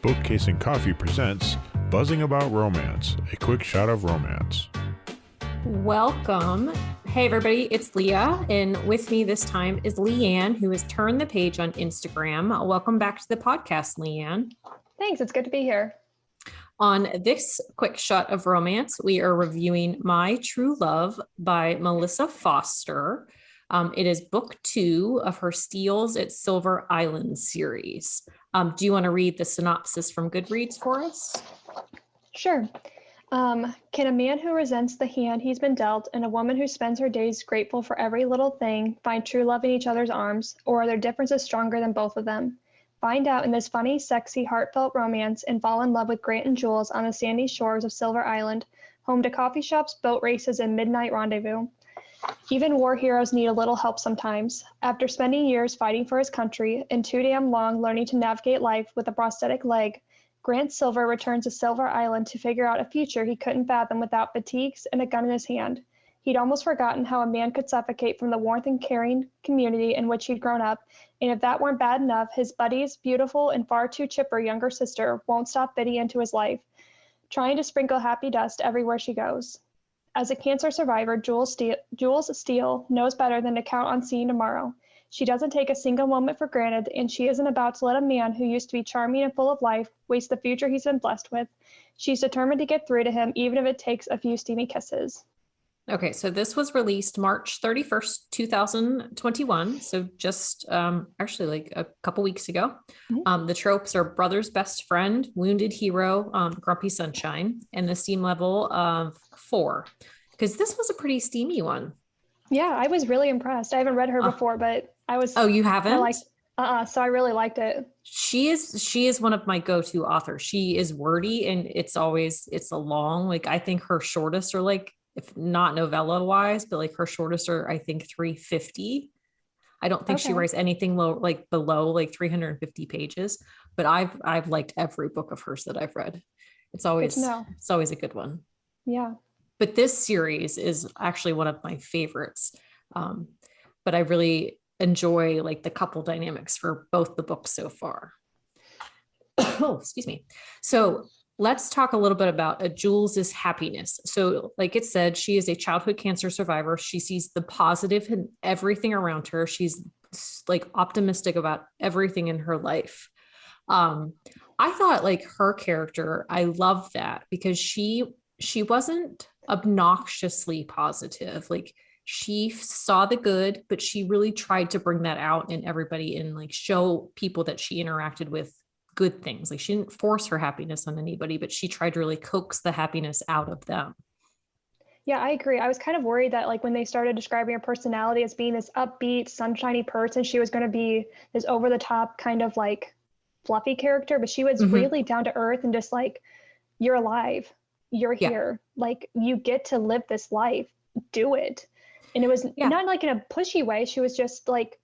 Bookcase and Coffee presents Buzzing About Romance, a quick shot of romance. Welcome. Hey, everybody, it's Leah, and with me this time is Leanne, who has turned the page on Instagram. Welcome back to the podcast, Leanne. Thanks. It's good to be here. On this quick shot of romance, we are reviewing My True Love by Melissa Foster. It is book 2 of her Steals at Silver Island series. Do you want to read the synopsis from Goodreads for us? Sure. Can a man who resents the hand he's been dealt and a woman who spends her days grateful for every little thing find true love in each other's arms, or are their differences stronger than both of them? Find out in this funny, sexy, heartfelt romance and fall in love with Grant and Jules on the sandy shores of Silver Island, home to coffee shops, boat races, and midnight rendezvous. Even war heroes need a little help sometimes. After spending years fighting for his country and too damn long learning to navigate life with a prosthetic leg, Grant Silver returns to Silver Island to figure out a future he couldn't fathom without fatigues and a gun in his hand. He'd almost forgotten how a man could suffocate from the warmth and caring community in which he'd grown up, and if that weren't bad enough, his buddy's beautiful and far too chipper younger sister won't stop fitting into his life, trying to sprinkle happy dust everywhere she goes. As a cancer survivor, Jules Steele knows better than to count on seeing tomorrow. She doesn't take a single moment for granted, and she isn't about to let a man who used to be charming and full of life waste the future he's been blessed with. She's determined to get through to him, even if it takes a few steamy kisses. Okay, so this was released March 31st, 2021. So just actually like a couple weeks ago. The tropes are brother's best friend, wounded hero, grumpy sunshine, and the steam level of 4. Because this was a pretty steamy one. Yeah, I was really impressed. I haven't read her before, but I was. Oh, you haven't? So I really liked it. She is one of my go-to authors. She is wordy, and it's a long, like I think her shortest are like, if not novella wise, but like her shortest are, I think 350. I don't think she writes anything below like 350 pages, but I've liked every book of hers that I've read. It's always a good one. Yeah. But this series is actually one of my favorites. But I really enjoy like the couple dynamics for both the books so far. Oh, excuse me. So let's talk a little bit about Jules' happiness. So like it said, she is a childhood cancer survivor. She sees the positive in everything around her. She's like optimistic about everything in her life. I thought like her character, I love that because she wasn't obnoxiously positive. Like she saw the good, but she really tried to bring that out in everybody and like show people that she interacted with good things. Like she didn't force her happiness on anybody, but she tried to really coax the happiness out of them. Yeah, I agree. I was kind of worried that like when they started describing her personality as being this upbeat, sunshiny person, she was going to be this over the top kind of like fluffy character, but she was really down to earth and just like, you're alive, you're here, like you get to live this life, do it. And it was not like in a pushy way. She was just like,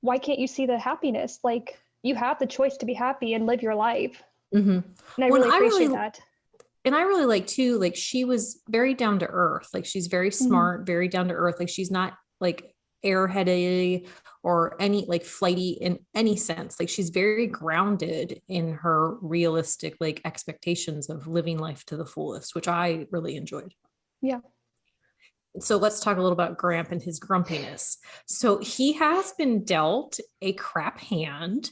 why can't you see the happiness? Like, you have the choice to be happy and live your life. And I really appreciate that. And I really like too, like she was very down to earth. Like she's very smart, very down to earth. Like she's not like airheaded or any like flighty in any sense. Like she's very grounded in her realistic like expectations of living life to the fullest, which I really enjoyed. Yeah. So let's talk a little about Gramp and his grumpiness. So he has been dealt a crap hand.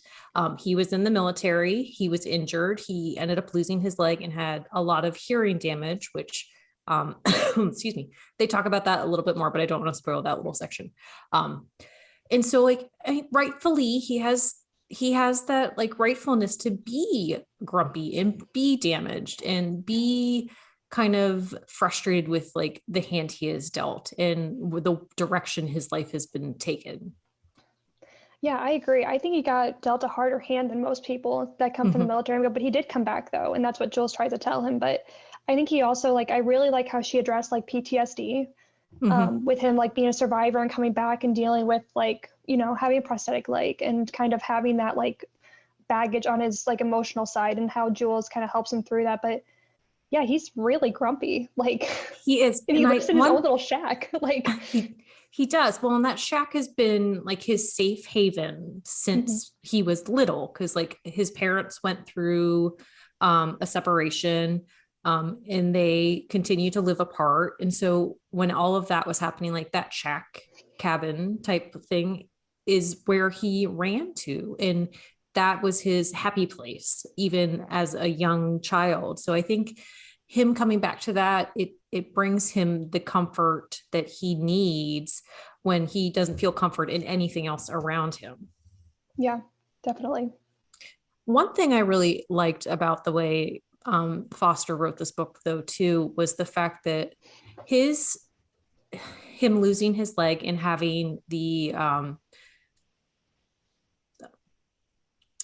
He was in the military. He was injured. He ended up losing his leg and had a lot of hearing damage, which, excuse me, they talk about that a little bit more, but I don't want to spoil that little section. And so like rightfully, he has that like rightfulness to be grumpy and be damaged and be kind of frustrated with like the hand he is dealt and with the direction his life has been taken. Yeah, I agree. I think he got dealt a harder hand than most people that come from the military, but he did come back though. And that's what Jules tries to tell him. But I think he also like, I really like how she addressed like PTSD with him, like being a survivor and coming back and dealing with like, you know, having a prosthetic leg and kind of having that like baggage on his like emotional side and how Jules kind of helps him through that. But yeah, he's really grumpy. Like he is. and he lives in his own little shack. Like He does. Well, and that shack has been like his safe haven since he was little, because like his parents went through a separation, and they continue to live apart. And so when all of that was happening, like that shack cabin type of thing is where he ran to. And that was his happy place, even as a young child. So I think him coming back to that, it brings him the comfort that he needs when he doesn't feel comfort in anything else around him. Yeah, definitely. One thing I really liked about the way Foster wrote this book, though, too, was the fact that him losing his leg and having the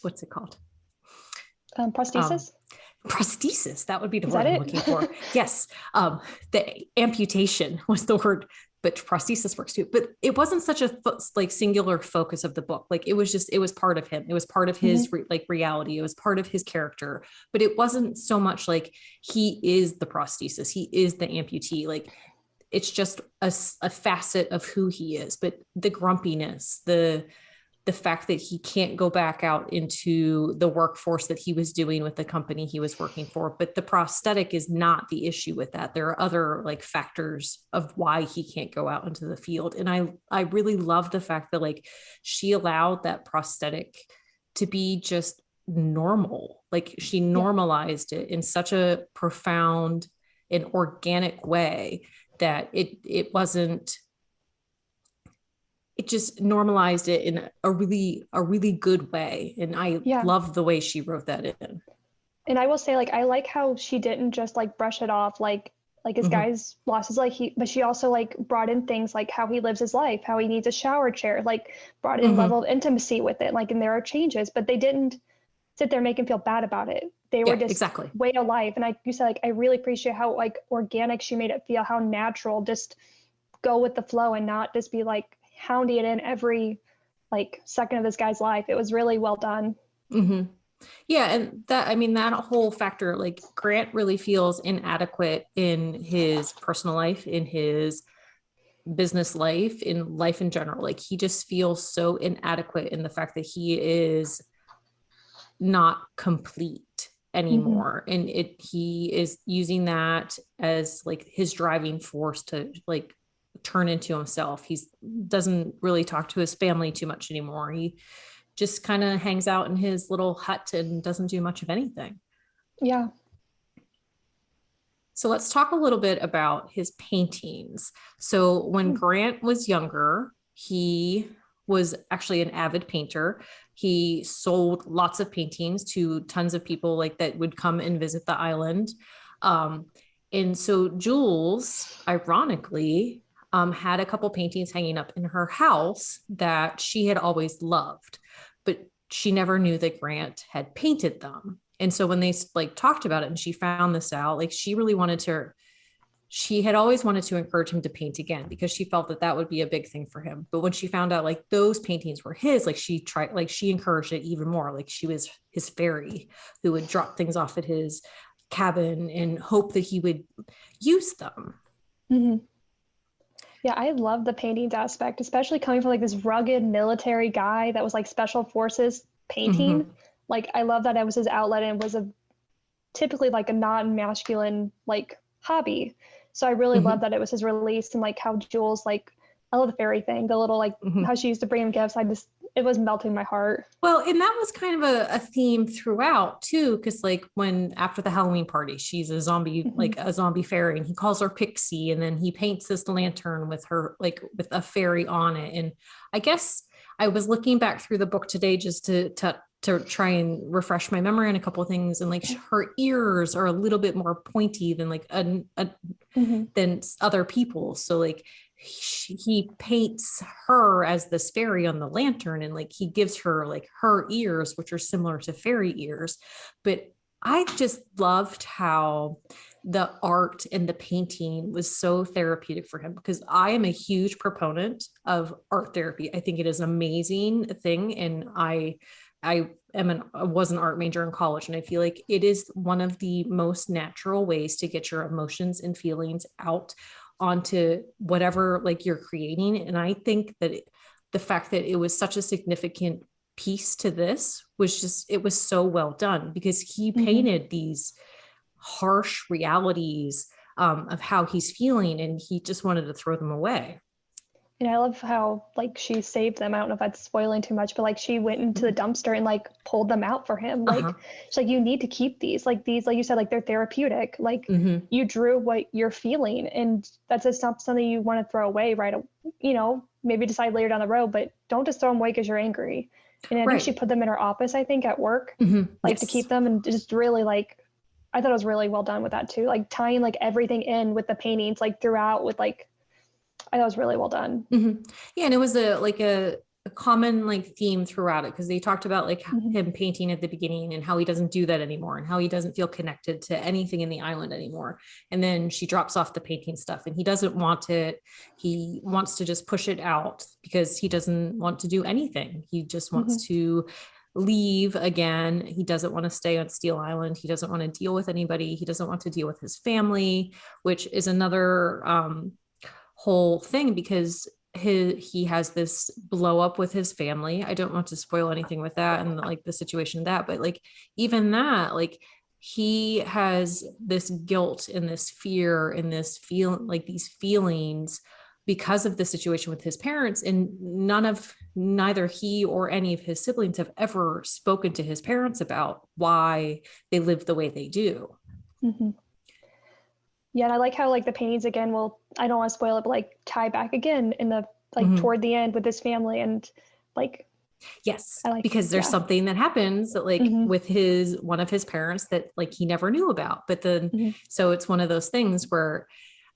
what's it called? Prosthesis? Prosthesis. That would be the Is word that I'm it? looking for. Yes. The amputation was the word, but prosthesis works too. But it wasn't such a like singular focus of the book. Like it was part of him. It was part of his reality. It was part of his character, but it wasn't so much like he is the prosthesis. He is the amputee. Like it's just a facet of who he is, but the grumpiness, the fact that he can't go back out into the workforce that he was doing with the company he was working for. But the prosthetic is not the issue with that. There are other like factors of why he can't go out into the field. And I really love the fact that like she allowed that prosthetic to be just normal. Like she normalized it in such a profound and organic way that it wasn't, it just normalized it in a really good way. And I love the way she wrote that in. And I will say, like, I like how she didn't just like brush it off, like his guy's lost his leg, but she also like brought in things like how he lives his life, how he needs a shower chair, like brought in level of intimacy with it. Like, and there are changes, but they didn't sit there and make him feel bad about it. They were just way of life. And you said, like, I really appreciate how like organic she made it feel, how natural, just go with the flow and not just be like hounding it in every like second of this guy's life. It was really well done. Yeah. And that, I mean, that whole factor, like Grant really feels inadequate in his personal life, in his business life, in life in general. Like he just feels so inadequate in the fact that he is not complete anymore. And he is using that as like his driving force to like turn into himself. He doesn't really talk to his family too much anymore. He just kind of hangs out in his little hut and doesn't do much of anything. Yeah. So let's talk a little bit about his paintings. So when Grant was younger, he was actually an avid painter. He sold lots of paintings to tons of people like that would come and visit the island. And so Jules, ironically, had a couple paintings hanging up in her house that she had always loved, but she never knew that Grant had painted them. And so when they like talked about it and she found this out, like she had always wanted to encourage him to paint again because she felt that would be a big thing for him. But when she found out like those paintings were his, like she encouraged it even more. Like she was his fairy who would drop things off at his cabin and hope that he would use them. Yeah, I love the paintings aspect, especially coming from like this rugged military guy that was like special forces painting. Like I love that it was his outlet and was typically like a non-masculine like hobby. So I really love that it was his release, and like how Jules, like I love the fairy thing, the little like how she used to bring him gifts. It was melting my heart. Well, and that was kind of a theme throughout too, because like when after the Halloween party, she's a zombie, like a zombie fairy, and he calls her Pixie, and then he paints this lantern with her, like with a fairy on it. And I guess I was looking back through the book today just to try and refresh my memory on a couple of things, and like her ears are a little bit more pointy than like than other people. So like he paints her as this fairy on the lantern, and like he gives her like her ears, which are similar to fairy ears. But I just loved how the art and the painting was so therapeutic for him, because I am a huge proponent of art therapy. I think it is an amazing thing. And I was an art major in college, and I feel like it is one of the most natural ways to get your emotions and feelings out onto whatever like you're creating. And I think that the fact that it was such a significant piece to this was just, it was so well done, because he painted these harsh realities of how he's feeling, and he just wanted to throw them away. And I love how like she saved them. I don't know if that's spoiling too much, but like she went into the dumpster and like pulled them out for him. Like she's like, you need to keep these, like you said, like they're therapeutic. Like you drew what you're feeling, and that's just not something you want to throw away, right? You know, maybe decide later down the road, but don't just throw them away because you're angry. And I think she put them in her office, I think at work, like to keep them, and just really like, I thought it was really well done with that too. Like tying like everything in with the paintings, like throughout with like, I thought it was really well done. Yeah. And it was a common like theme throughout it, because they talked about like him painting at the beginning and how he doesn't do that anymore, and how he doesn't feel connected to anything in the island anymore. And then she drops off the painting stuff, and he doesn't want it. He wants to just push it out because he doesn't want to do anything. He just wants to leave again. He doesn't want to stay on Steel Island. He doesn't want to deal with anybody. He doesn't want to deal with his family, which is another whole thing, because he has this blow up with his family. I don't want to spoil anything with that and like the situation of that, but like even that, like he has this guilt and this fear and this like these feelings because of the situation with his parents, and neither he or any of his siblings have ever spoken to his parents about why they live the way they do. Yeah, and I like how like the paintings again will, I don't want to spoil it, but like tie back again in the like toward the end with his family, and like yes, because there's something that happens that like with one of his parents that like he never knew about, but then so it's one of those things where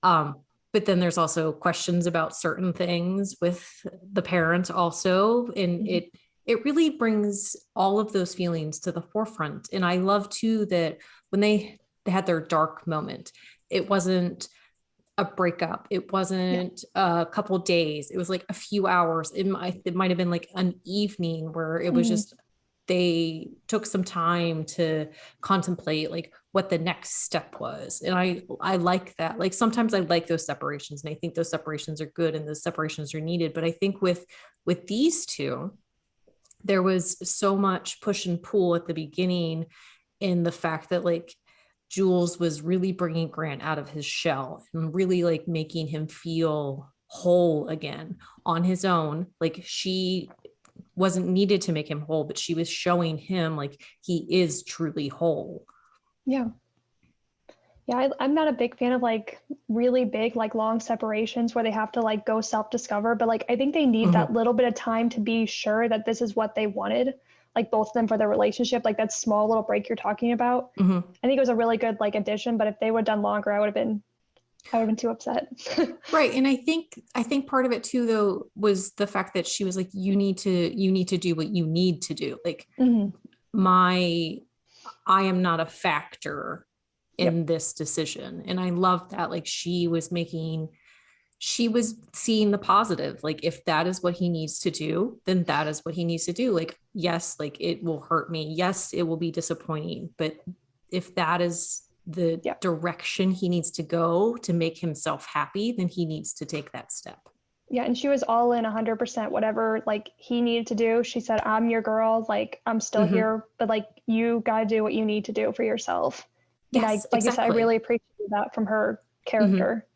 but then there's also questions about certain things with the parent also, and it really brings all of those feelings to the forefront. And I love too that when they had their dark moment, it wasn't a breakup. It wasn't a couple days. It was like a few hours. It might have been like an evening where it was just, they took some time to contemplate like what the next step was. And I like that. Like sometimes I like those separations, and I think those separations are good and those separations are needed. But I think with these two, there was so much push and pull at the beginning, in the fact that like Jules was really bringing Grant out of his shell and really like making him feel whole again on his own. Like she wasn't needed to make him whole, but she was showing him like he is truly whole. Yeah, I'm not a big fan of like really big, like long separations where they have to like go self-discover, but like I think they need that little bit of time to be sure that this is what they wanted, like both of them for their relationship, like that small little break you're talking about. I think it was a really good like addition, but if they would have done longer, I would have been too upset. Right. And I think part of it too, though, was the fact that she was like, you need to do what you need to do. Like I am not a factor in this decision. And I love that. Like she was seeing the positive. Like if that is what he needs to do, then that is what he needs to do. Like, yes, like it will hurt me. Yes, it will be disappointing. But if that is the direction he needs to go to make himself happy, then he needs to take that step. Yeah. And she was all in 100%, whatever like he needed to do. She said, I'm your girl. Like I'm still here, but like you got to do what you need to do for yourself. Yes, and I, like you said, I really appreciated that from her character.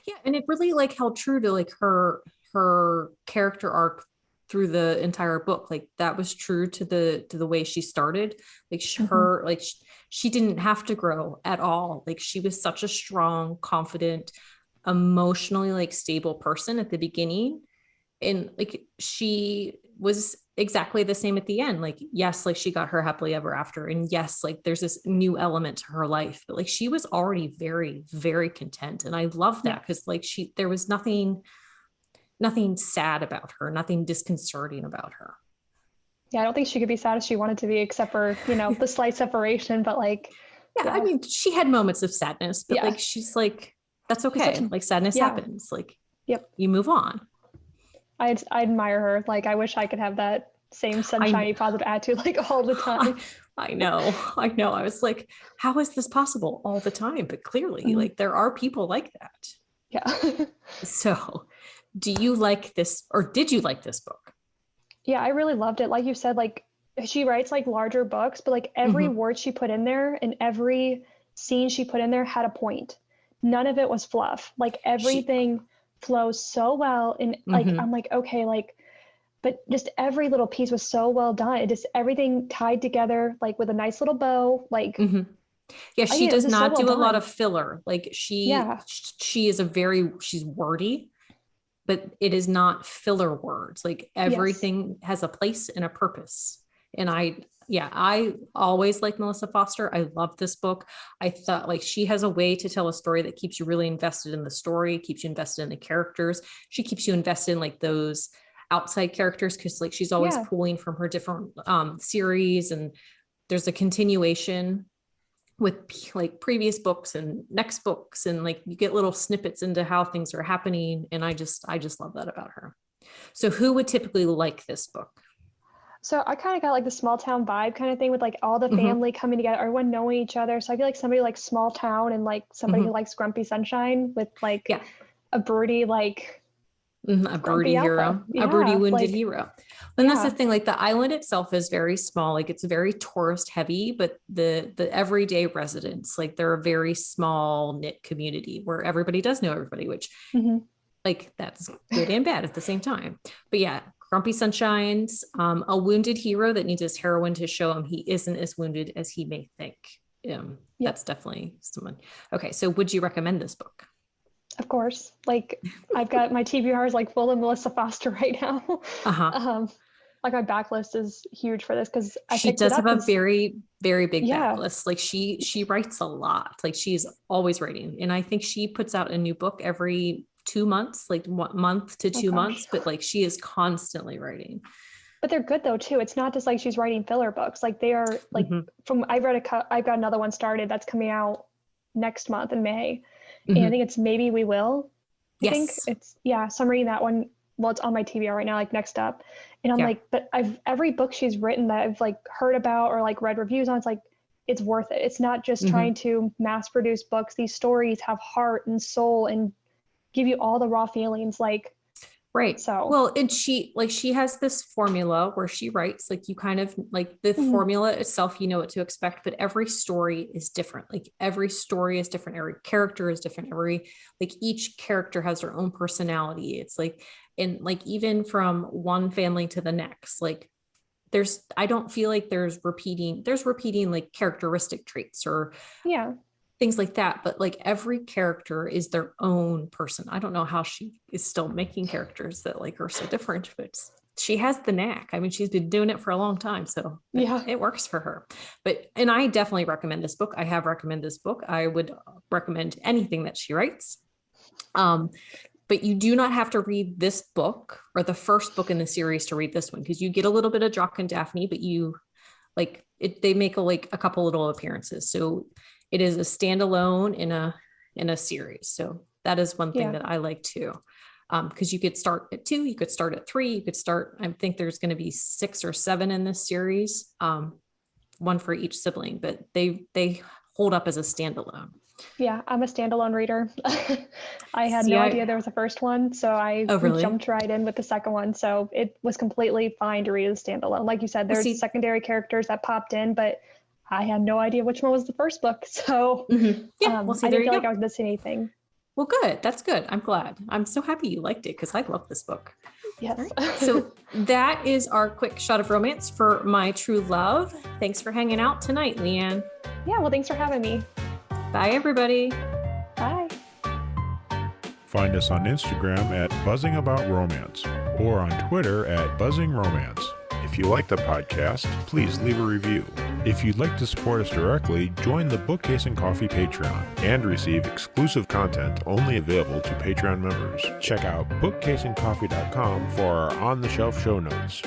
Yeah. And it really like held true to like her character arc through the entire book. Like that was true to the way she started. Like she didn't have to grow at all. Like she was such a strong, confident, emotionally like stable person at the beginning. And like she was exactly the same at the end. Like, yes, like she got her happily ever after. And yes, like there's this new element to her life, but like she was already very, very content. And I love that because like there was nothing sad about her, nothing disconcerting about her. Yeah, I don't think she could be sad if she wanted to be, except for, the slight separation, but like. Yeah, I mean, she had moments of sadness, but like, she's like, that's okay. Like sadness happens. Like, you move on. I admire her. Like, I wish I could have that same sunshiny, positive attitude, like all the time. I know. I was like, how is this possible all the time? But clearly, like, there are people like that. Yeah. So do you like this, or did you like this book? Yeah, I really loved it. Like you said, like she writes like larger books, but like every word she put in there and every scene she put in there had a point. None of it was fluff. Like everything flows so well. And like, I'm like, okay, like, but just every little piece was so well done. It just everything tied together, like with a nice little bow. Like, Yeah, she it was does just so not well do a lot done. of filler. Like Yeah. she is she's wordy, but it is not filler words. Like Yes. everything has a place and a purpose. And I always like Melissa Foster. I love this book. I thought like she has a way to tell a story that keeps you really invested in the story, keeps you invested in the characters. She keeps you invested in like those outside characters, because like she's always Yeah. pulling from her different series, and there's a continuation with like previous books and next books, and like you get little snippets into how things are happening, and I just love that about her. So who would typically like this book? So I kind of got like the small town vibe kind of thing with like all the family coming together, everyone knowing each other. So I feel like somebody like small town and like somebody who likes Grumpy Sunshine with like a broody, like a grumpy broody hero, alpha. a broody Yeah. wounded Like, hero. And that's the thing, like the island itself is very small, like it's very tourist heavy, but the everyday residents, like they're a very small knit community where everybody does know everybody, which like that's good and bad at the same time. But yeah, Grumpy Sunshine's a wounded hero that needs his heroine to show him he isn't as wounded as he may think. That's definitely someone. Okay, so would you recommend this book? Of course. Like I've got my TBR is like full of Melissa Foster right now. Like my backlist is huge for this because she does have a very, very big backlist. Like she writes a lot. Like she's always writing, and I think she puts out a new book every 2 months, like 1 month to 2 months. But like she is constantly writing. But they're good though too. It's not just like she's writing filler books. Like they are like I've got another one started that's coming out next month in May. And I think it's Maybe We Will. I think it's, so I'm reading that one. Well, it's on my TBR right now, like next up. And I'm like, but every book she's written that I've like heard about or like read reviews on, it's like, it's worth it. It's not just trying to mass produce books. These stories have heart and soul and give you all the raw feelings. Like, right. So, well, and she has this formula where she writes, like you kind of like the formula itself, you know what to expect, but every story is different. Like every story is different. Every character is different. Like each character has their own personality. It's like, and like, even from one family to the next, like I don't feel like there's repeating like characteristic traits or things like that, but like every character is their own person. I don't know how she is still making characters that like are so different, but she has the knack. I mean, she's been doing it for a long time, so it works for her. And I definitely recommend this book. I have recommended this book. I would recommend anything that she writes. But you do not have to read this book or the first book in the series to read this one, because you get a little bit of Jock and Daphne, but you like it. They make a couple little appearances, so it is a standalone in a series. So that is one thing that I like too, because you could start at 2, you could start at 3, you could start. I think there's going to be 6 or 7 in this series, one for each sibling, but they hold up as a standalone. Yeah, I'm a standalone reader. I had no idea there was a first one, so I jumped right in with the second one. So it was completely fine to read as standalone. Like you said, there's secondary characters that popped in, but I had no idea which one was the first book. So I didn't feel like I was missing anything. Well, good. That's good. I'm glad. I'm so happy you liked it, because I love this book. Yes. Right. So that is our quick shot of romance for My True Love. Thanks for hanging out tonight, Leanne. Yeah, well, thanks for having me. Bye, everybody. Bye. Find us on Instagram at Buzzing About Romance or on Twitter at Buzzing Romance. If you like the podcast, please leave a review. If you'd like to support us directly, join the Bookcase and Coffee Patreon and receive exclusive content only available to Patreon members. Check out bookcaseandcoffee.com for our on-the-shelf show notes.